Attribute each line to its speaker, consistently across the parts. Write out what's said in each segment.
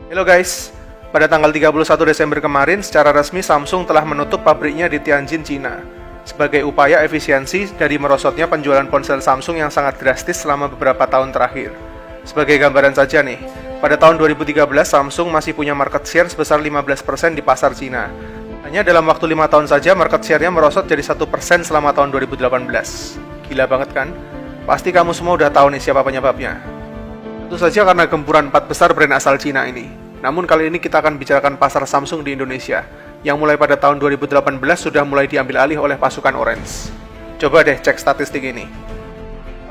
Speaker 1: Halo guys, pada tanggal 31 Desember kemarin secara resmi Samsung telah menutup pabriknya di Tianjin, Cina sebagai upaya efisiensi dari merosotnya penjualan ponsel Samsung yang sangat drastis selama beberapa tahun terakhir. Sebagai gambaran saja nih, pada tahun 2013 Samsung masih punya market share sebesar 15% di pasar Cina. Hanya dalam waktu 5 tahun saja market share-nya merosot jadi 1% selama tahun 2018. Gila banget kan? Pasti kamu semua udah tahu nih siapa penyebabnya. Tentu saja karena gempuran 4 besar brand asal Cina ini. Namun kali ini kita akan bicarakan pasar Samsung di Indonesia, yang mulai pada tahun 2018 sudah mulai diambil alih oleh pasukan Orange. Coba deh cek statistik ini.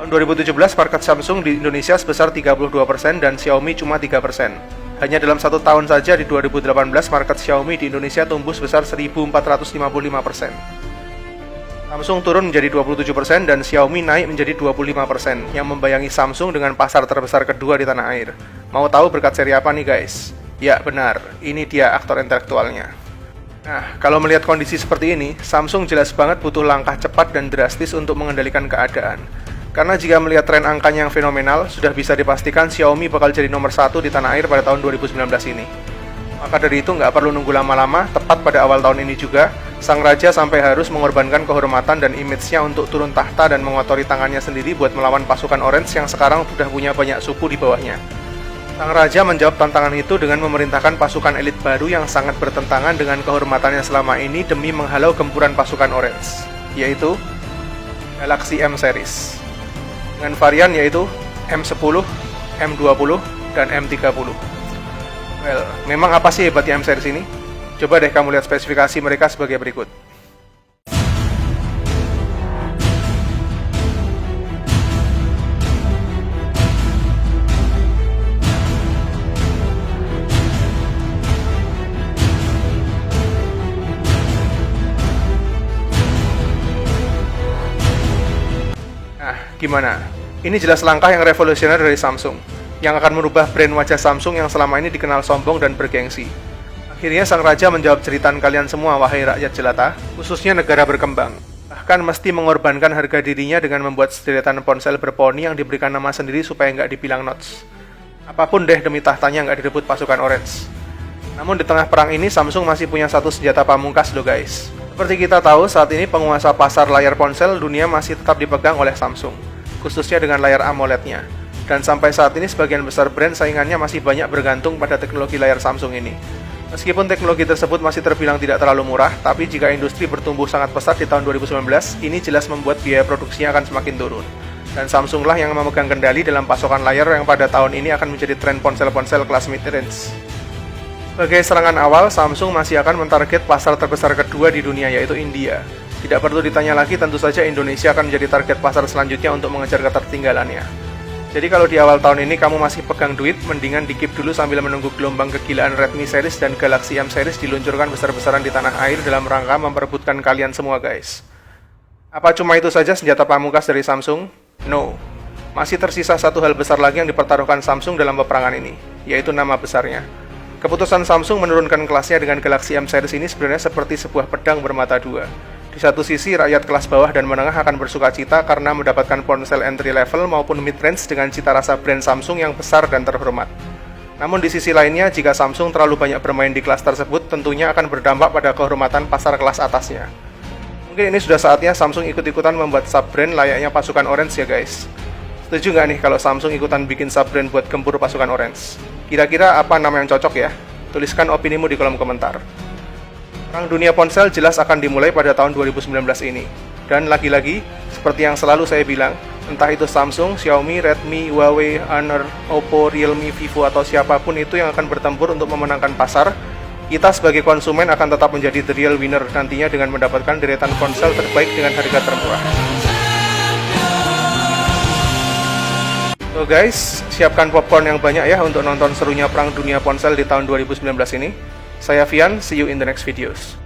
Speaker 1: Tahun 2017 market Samsung di Indonesia sebesar 32% dan Xiaomi cuma 3%. Hanya dalam 1 tahun saja di 2018 market Xiaomi di Indonesia tumbuh sebesar 1.455%. Samsung turun menjadi 27% dan Xiaomi naik menjadi 25%, yang membayangi Samsung dengan pasar terbesar kedua di tanah air. Mau tahu berkat seri apa nih guys? Ya benar, ini dia aktor intelektualnya. Nah, kalau melihat kondisi seperti ini, Samsung jelas banget butuh langkah cepat dan drastis untuk mengendalikan keadaan. Karena jika melihat tren angkanya yang fenomenal, sudah bisa dipastikan Xiaomi bakal jadi nomor 1 di tanah air pada tahun 2019 ini. Maka dari itu nggak perlu nunggu lama-lama, tepat pada awal tahun ini juga, sang raja sampai harus mengorbankan kehormatan dan image-nya untuk turun tahta dan mengotori tangannya sendiri buat melawan pasukan Orange yang sekarang sudah punya banyak suku di bawahnya. Sang raja menjawab tantangan itu dengan memerintahkan pasukan elit baru yang sangat bertentangan dengan kehormatannya selama ini demi menghalau gempuran pasukan Orange, yaitu Galaxy M Series. Dengan varian yaitu M10, M20, dan M30. Well, memang apa sih hebatnya M Series ini? Coba deh kamu lihat spesifikasi mereka sebagai berikut. Nah, gimana? Ini jelas langkah yang revolusioner dari Samsung, yang akan merubah brand wajah Samsung yang selama ini dikenal sombong dan bergengsi. Akhirnya sang raja menjawab jeritan kalian semua, wahai rakyat jelata, khususnya negara berkembang. Bahkan mesti mengorbankan harga dirinya dengan membuat sederetan ponsel berponi yang diberikan nama sendiri supaya nggak dibilang notch. Apapun deh demi tahtanya nggak direbut pasukan Orange. Namun di tengah perang ini Samsung masih punya satu senjata pamungkas loh guys. Seperti kita tahu, saat ini penguasa pasar layar ponsel dunia masih tetap dipegang oleh Samsung, khususnya dengan layar AMOLED-nya. Dan sampai saat ini sebagian besar brand saingannya masih banyak bergantung pada teknologi layar Samsung ini. Meskipun teknologi tersebut masih terbilang tidak terlalu murah, tapi jika industri bertumbuh sangat pesat di tahun 2019, ini jelas membuat biaya produksinya akan semakin turun. Dan Samsung lah yang memegang kendali dalam pasokan layar yang pada tahun ini akan menjadi tren ponsel-ponsel kelas mid-range. Sebagai serangan awal, Samsung masih akan mentarget pasar terbesar kedua di dunia, yaitu India. Tidak perlu ditanya lagi, tentu saja Indonesia akan menjadi target pasar selanjutnya untuk mengejar ketertinggalannya. Jadi kalau di awal tahun ini kamu masih pegang duit, mendingan di-keep dulu sambil menunggu gelombang kegilaan Redmi Series dan Galaxy M Series diluncurkan besar-besaran di tanah air dalam rangka memperebutkan kalian semua guys. Apa cuma itu saja senjata pamungkas dari Samsung? No. Masih tersisa satu hal besar lagi yang dipertaruhkan Samsung dalam peperangan ini, yaitu nama besarnya. Keputusan Samsung menurunkan kelasnya dengan Galaxy M Series ini sebenarnya seperti sebuah pedang bermata dua. Di satu sisi, rakyat kelas bawah dan menengah akan bersuka cita karena mendapatkan ponsel entry level maupun mid-range dengan cita rasa brand Samsung yang besar dan terhormat. Namun di sisi lainnya, jika Samsung terlalu banyak bermain di kelas tersebut, tentunya akan berdampak pada kehormatan pasar kelas atasnya. Mungkin ini sudah saatnya Samsung ikut-ikutan membuat sub-brand layaknya pasukan Orange ya guys. Setuju nggak nih kalau Samsung ikutan bikin sub-brand buat gempur pasukan Orange? Kira-kira apa nama yang cocok ya? Tuliskan opinimu di kolom komentar. Perang dunia ponsel jelas akan dimulai pada tahun 2019 ini. Dan lagi-lagi, seperti yang selalu saya bilang, entah itu Samsung, Xiaomi, Redmi, Huawei, Honor, Oppo, Realme, Vivo, atau siapapun itu yang akan bertempur untuk memenangkan pasar, kita sebagai konsumen akan tetap menjadi the real winner nantinya dengan mendapatkan deretan ponsel terbaik dengan harga termurah. So guys, siapkan popcorn yang banyak ya untuk nonton serunya perang dunia ponsel di tahun 2019 ini. Saya Vian, see you in the next videos.